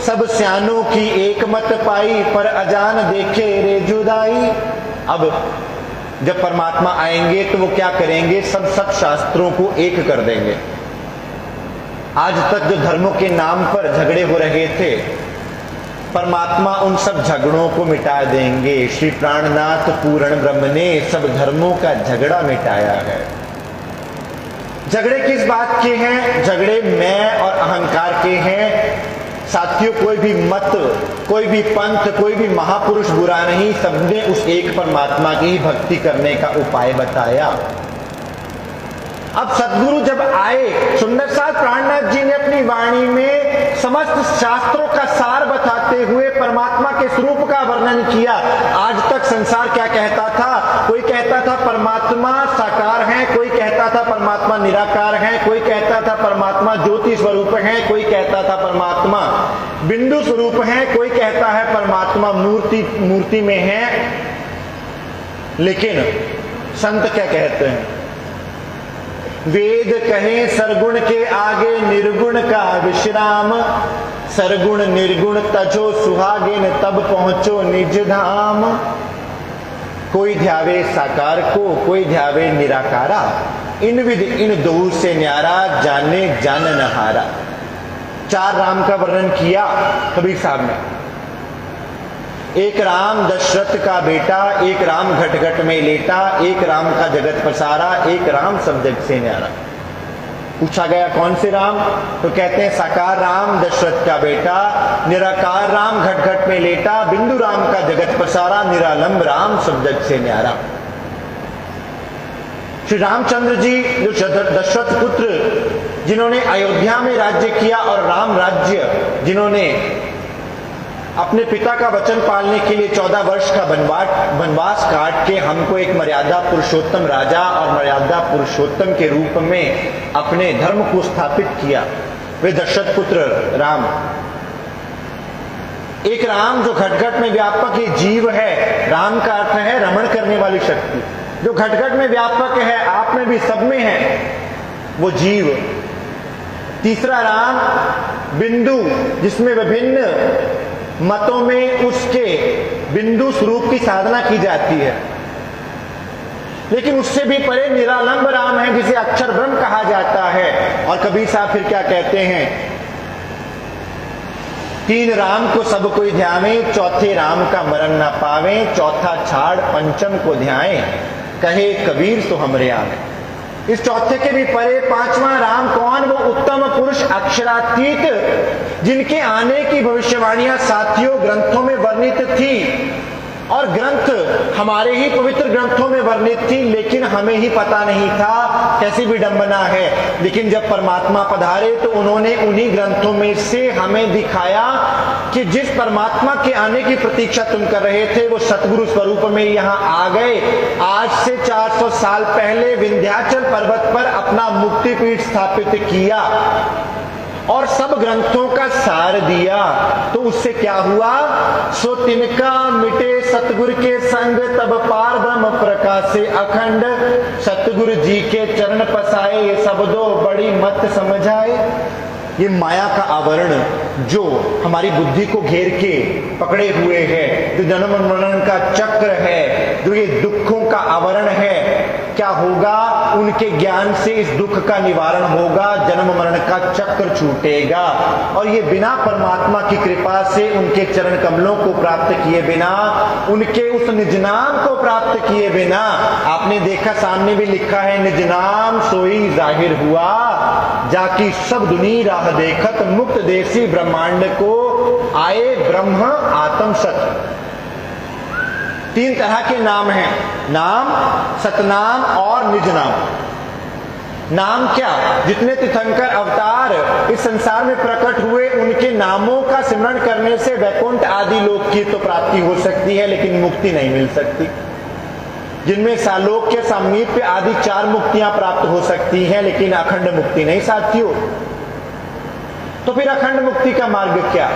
[SPEAKER 1] सब स्यानों की एक मत पाई, पर अजान देखे रे जुदाई। अब जब परमात्मा आएंगे तो वो क्या करेंगे? सब शास्त्रों को एक कर देंगे। आज तक जो धर्मों के नाम पर झगड़े हो रहे थे, परमात्मा उन सब झगड़ों को मिटा देंगे। श्री प्राणनाथ पूर्ण ब्रह्म ने सब धर्मों का झगड़ा मिटाया है। झगड़े किस बात के हैं? झगड़े मैं और अहंकार के हैं साथियों। कोई भी मत, कोई भी पंथ, कोई भी महापुरुष बुरा नहीं, सबने उस एक परमात्मा की ही भक्ति करने का उपाय बताया। अब सदगुरु जब आए, सुंदरसार प्राणनाथ जी ने अपनी वाणी में समस्त शास्त्रों का सार बताते हुए परमात्मा के स्वरूप का वर्णन किया। आज तक संसार क्या कहता था? कोई कहता था परमात्मा साकार है, कोई कहता था परमात्मा निराकार है, कोई कहता था परमात्मा ज्योति स्वरूप है, कोई कहता था परमात्मा बिंदु स्वरूप है, कोई कहता है परमात्मा मूर्ति में है। लेकिन संत क्या कहते हैं? वेद कहे सरगुण के आगे निर्गुण का विश्राम, सरगुण निर्गुण तजो सुहागिन तब पहुंचो निज धाम। कोई ध्यावे साकार को, कोई ध्यावे निराकारा, इन विध इन दो से न्यारा, जाने जानन हारा। 4 राम का वर्णन किया कबीर साहब ने। एक राम दशरथ का बेटा, एक राम घट घट में लेटा, एक राम का जगत पसारा, एक राम सब जग से न्यारा। पूछा गया कौन से राम? तो कहते हैं साकार राम दशरथ का बेटा, निराकार राम घट घट में लेटा, बिंदु राम का जगत पसारा, निरालंब राम सब जग से न्यारा। श्री रामचंद्र जी जो दशरथ पुत्र जिन्होंने अयोध्या में राज्य किया और राम राज्य जिन्होंने अपने पिता का वचन पालने के लिए 14 वर्ष का वनवास काट के हमको एक मर्यादा पुरुषोत्तम राजा और मर्यादा पुरुषोत्तम के रूप में अपने धर्म को स्थापित किया, वे दशरथ पुत्र राम। एक राम जो घट घट में व्यापक ये जीव है, राम का अर्थ है रमण करने वाली शक्ति, जो घट घट में व्यापक है, आप में भी सब में है, वो जीव। तीसरा राम बिंदु, जिसमें विभिन्न मतों में उसके बिंदु स्वरूप की साधना की जाती है। लेकिन उससे भी परे निरालंब राम है, जिसे अक्षर ब्रह्म कहा जाता है। और कबीर साहब फिर क्या कहते हैं? 3 राम को सब कोई ध्यावे, चौथे राम का मरण ना पावे, चौथा छाड़ पंचम को ध्याए, कहे कबीर तो हमरे आवे। इस चौथे के भी परे 5वां राम कौन? वो उत्तम पुरुष अक्षरातीत, जिनके आने की भविष्यवाणियां साथियों ग्रंथों में वर्णित थी, और ग्रंथ हमारे ही पवित्र ग्रंथों में वर्णित थी, लेकिन हमें ही पता नहीं था। कैसी विडंबना है। लेकिन जब परमात्मा पधारे तो उन्होंने उन्हीं ग्रंथों में से हमें दिखाया कि जिस परमात्मा के आने की प्रतीक्षा तुम कर रहे थे, वो सतगुरु स्वरूप में यहाँ आ गए। आज से 400 साल पहले विंध्याचल पर्वत पर अपना मुक्ति पीठ स्थापित किया और सब ग्रंथों का सार दिया। तो उससे क्या हुआ? सो तिनका मिटे सतगुरु के संग, तब पार ब्रह्म प्रकाशे अखंड, सतगुरु जी के चरण पसाए, ये सब दो बड़ी मत समझाए। ये माया का आवरण जो हमारी बुद्धि को घेर के पकड़े हुए है, जो जन्म मरण का चक्र है, जो ये दुखों का आवरण है, क्या होगा? उनके ज्ञान से इस दुख का निवारण होगा, जन्म मरण का चक्र छूटेगा। और ये बिना परमात्मा की कृपा से उनके चरण कमलों को प्राप्त किए बिना, उनके उस निज नाम को प्राप्त किए बिना, आपने देखा सामने भी लिखा है, निज नाम सोई जाहिर हुआ, जाकी सब दुनी राह देखत, मुक्त देसी ब्रह्मांड को आए ब्रह्म आत्म सत। 3 तरह के नाम हैं, नाम, सतनाम और निज नाम। नाम क्या? जितने तीर्थंकर अवतार इस संसार में प्रकट हुए, उनके नामों का सिमरण करने से वैकुंठ आदि लोक की तो प्राप्ति हो सकती है, लेकिन मुक्ति नहीं मिल सकती। जिनमें सालोक्य, सामीप्य आदि 4 मुक्तियां प्राप्त हो सकती हैं, लेकिन अखंड मुक्ति नहीं साथियों। तो फिर अखंड मुक्ति का मार्ग क्या?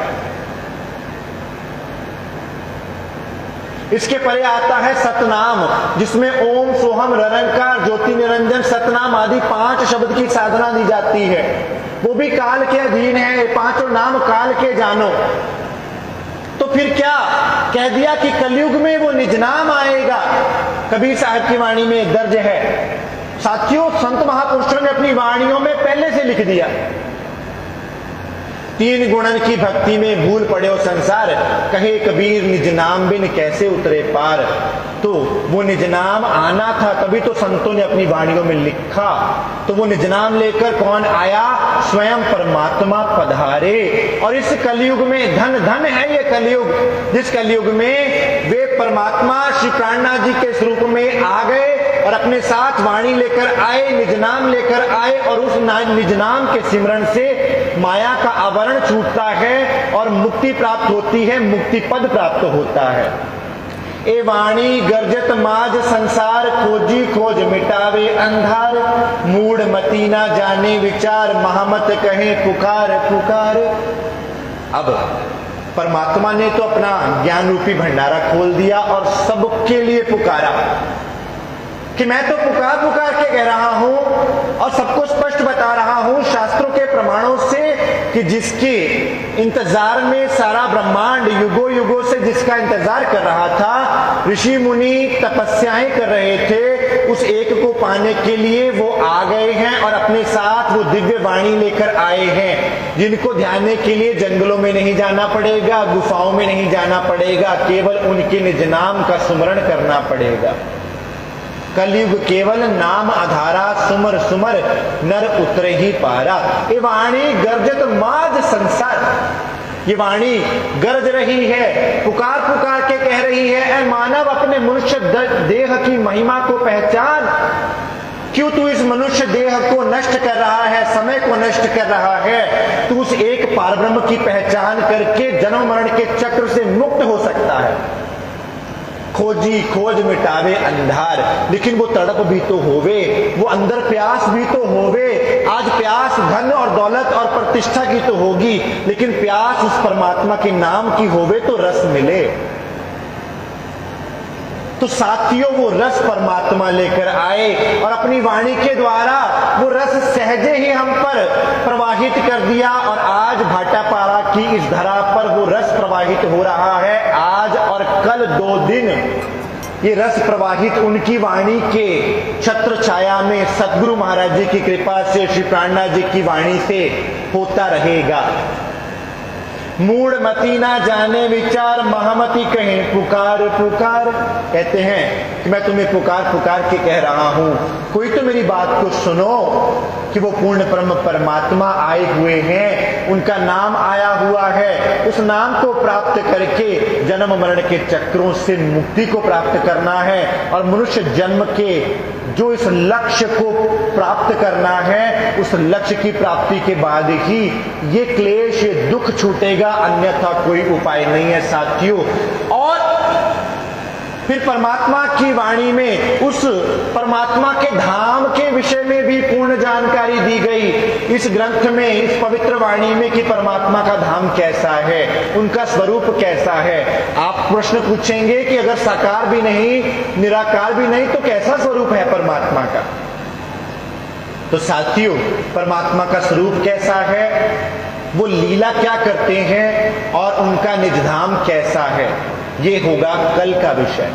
[SPEAKER 1] इसके परे आता है सतनाम, जिसमें ओम सोहम ररंकार ज्योति निरंजन सतनाम आदि 5 शब्द की साधना दी जाती है। वो भी काल के अधीन है, 5 नाम काल के जानो। तो फिर क्या कह दिया कि कलयुग में वो निज नाम आएगा। कबीर साहब की वाणी में दर्ज है। साथियों, संत महापुरुषों ने अपनी वाणियों में पहले से लिख दिया, 3 गुणन की भक्ति में भूल पड़े हो संसार, कहे कबीर निज नाम बिन कैसे उतरे पार। तो वो निज नाम आना था, तभी तो संतों ने अपनी वाणियों में लिखा। तो वो निज नाम लेकर कौन आया? स्वयं परमात्मा पधारे। और इस कलयुग में धन धन है ये कलयुग, जिस कलयुग में वे परमात्मा श्री प्राणनाथ जी के स्वरूप में आ गए और अपने साथ वाणी लेकर आए, निज नाम लेकर आए, और उस निज नाम के सिमरन से माया का आवरण छूटता है और मुक्ति प्राप्त होती है, मुक्ति पद प्राप्त होता है। ए वाणी गर्जत माज संसार, खोजी खोज मिटावे अंधार, मूढ़ मती ना जाने विचार, महामत कहे पुकार पुकार। अब परमात्मा ने तो अपना ज्ञान रूपी भंडारा खोल दिया और सबके लिए पुकारा कि मैं तो पुकार पुकार के कह रहा हूं और सबको स्पष्ट बता रहा हूं शास्त्रों के प्रमाणों से कि जिसके इंतजार में सारा ब्रह्मांड युगों युगों से जिसका इंतजार कर रहा था, ऋषि मुनि तपस्याएं कर रहे थे, उस एक को पाने के लिए वो आ गए हैं और अपने साथ वो दिव्य वाणी लेकर आए हैं, जिनको ध्यानने के लिए जंगलों में नहीं जाना पड़ेगा, गुफाओं में नहीं जाना पड़ेगा, केवल उनके निज नाम का सुमरण करना पड़ेगा। कलयुग केवल नाम आधारा, सुमर सुमर नर उतरे ही पारा। ये वाणी गर्जत माज संसार, ये वाणी गरज रही है, पुकार पुकार के कह रही है, ऐ मानव अपने मनुष्य देह की महिमा को पहचान। क्यों तू इस मनुष्य देह को नष्ट कर रहा है, समय को नष्ट कर रहा है? तू उस एक पारब्रह्म की पहचान करके जन्म मरण के चक्र से मुक्त हो सकता है। खोजी खोज मिटावे अंधार, लेकिन वो तड़प भी तो होवे, वो अंदर प्यास भी तो होवे। आज प्यास धन और दौलत और प्रतिष्ठा की तो होगी, लेकिन प्यास उस परमात्मा के नाम की होवे तो रस मिले। तो साथियों वो रस परमात्मा लेकर आए और अपनी वाणी के द्वारा वो रस सहजे ही हम पर प्रवाहित कर दिया, और आज भाटापारा की इस धरा पर वो रस प्रवाहित हो रहा है। आज और कल 2 दिन ये रस प्रवाहित उनकी वाणी के छत्र छाया में सतगुरु महाराज जी की कृपा से, श्री प्राणनाथ जी की वाणी से होता रहेगा। मूढ़ मती ना जाने विचार, महामती कहे पुकार पुकार। कहते हैं कि मैं तुम्हें पुकार पुकार के कह रहा हूं, कोई तो मेरी बात को सुनो कि वो पूर्ण परम परमात्मा आए हुए हैं, उनका नाम आया हुआ है। उस नाम को प्राप्त करके जन्म मरण के चक्रों से मुक्ति को प्राप्त करना है, और मनुष्य जन्म के जो इस लक्ष्य को प्राप्त करना है, उस लक्ष्य की प्राप्ति के बाद ही ये क्लेश, ये दुख छूटेगा, अन्यथा कोई उपाय नहीं है साथियों। और फिर परमात्मा की वाणी में उस परमात्मा के धाम के विषय में भी पूर्ण जानकारी दी गई इस ग्रंथ में, इस पवित्र वाणी में, कि परमात्मा का धाम कैसा है, उनका स्वरूप कैसा है। आप प्रश्न पूछेंगे कि अगर साकार भी नहीं, निराकार भी नहीं, तो कैसा स्वरूप है परमात्मा का? तो साथियों, परमात्मा का स्वरूप कैसा है, वो लीला क्या करते हैं और उनका निजधाम कैसा है, ये होगा कल का विषय।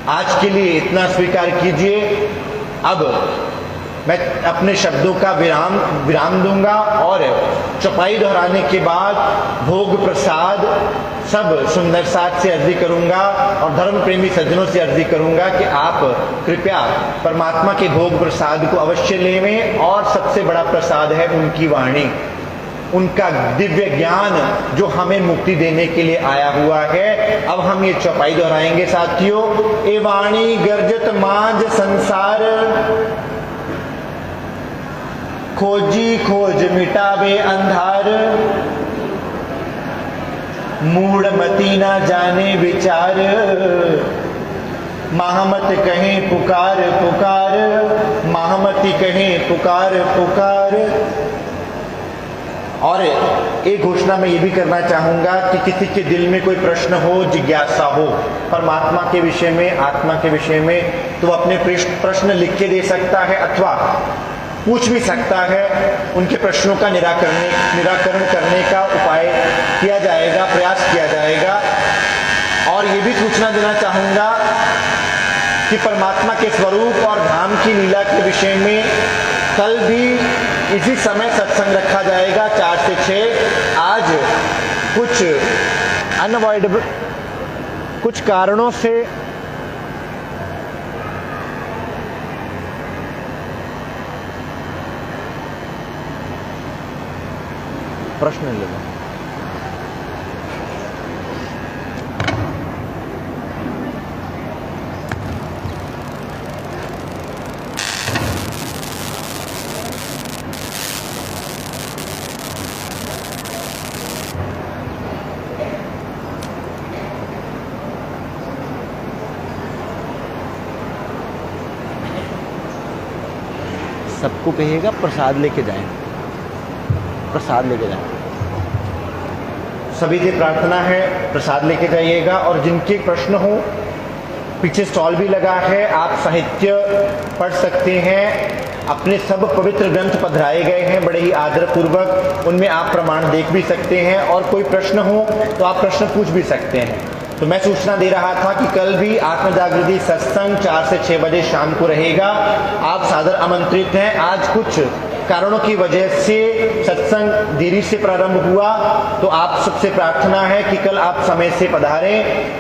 [SPEAKER 1] आज के लिए इतना स्वीकार कीजिए। अब मैं अपने शब्दों का विराम दूंगा और चौपाई दोहराने के बाद भोग प्रसाद सब सुंदर साथ से अर्जी करूंगा और धर्म प्रेमी सज्जनों से अर्जी करूंगा कि आप कृपया परमात्मा के भोग प्रसाद को अवश्य लेवें। और सबसे बड़ा प्रसाद है उनकी वाणी, उनका दिव्य ज्ञान जो हमें मुक्ति देने के लिए आया हुआ है। अब हम ये चौपाई दोहराएंगे साथियों। ए वाणी गर्जत मांझ संसार, खोजी खोज मिटावे अंधार, मूढ़ मती ना जाने विचार, महामत कहे पुकार पुकार, महामती कहे पुकार पुकार। और एक घोषणा मैं ये भी करना चाहूंगा कि किसी के दिल में कोई प्रश्न हो, जिज्ञासा हो परमात्मा के विषय में, आत्मा के विषय में, तो अपने प्रश्न लिख के दे सकता है अथवा पूछ भी सकता है। उनके प्रश्नों का निराकरण करने का उपाय किया जाएगा, प्रयास किया जाएगा। और ये भी सूचना देना चाहूंगा कि परमात्मा के स्वरूप और धाम की लीला के विषय में कल भी इसी समय सत्संग रखा जाएगा 4 से 6। आज कुछ अनअवॉइडेबल, कुछ कारणों से प्रश्न लेना।
[SPEAKER 2] सबको कहिएगा प्रसाद लेके जाएं, प्रसाद लेके जाएं।
[SPEAKER 1] सभी से प्रार्थना है प्रसाद लेके जाइएगा। और जिनके प्रश्न हो, पीछे स्टॉल भी लगा है, आप साहित्य पढ़ सकते हैं। अपने सब पवित्र ग्रंथ पधराए गए हैं बड़े ही आदर पूर्वक, उनमें आप प्रमाण देख भी सकते हैं। और कोई प्रश्न हो तो आप प्रश्न पूछ भी सकते हैं। तो मैं सूचना दे रहा था कि कल भी आत्म जागृति सत्संग 4 से 6 बजे शाम को रहेगा। आप सादर आमंत्रित हैं। आज कुछ कारणों की वजह से सत्संग देरी से प्रारंभ हुआ, तो आप सबसे प्रार्थना है कि कल आप समय से पधारें।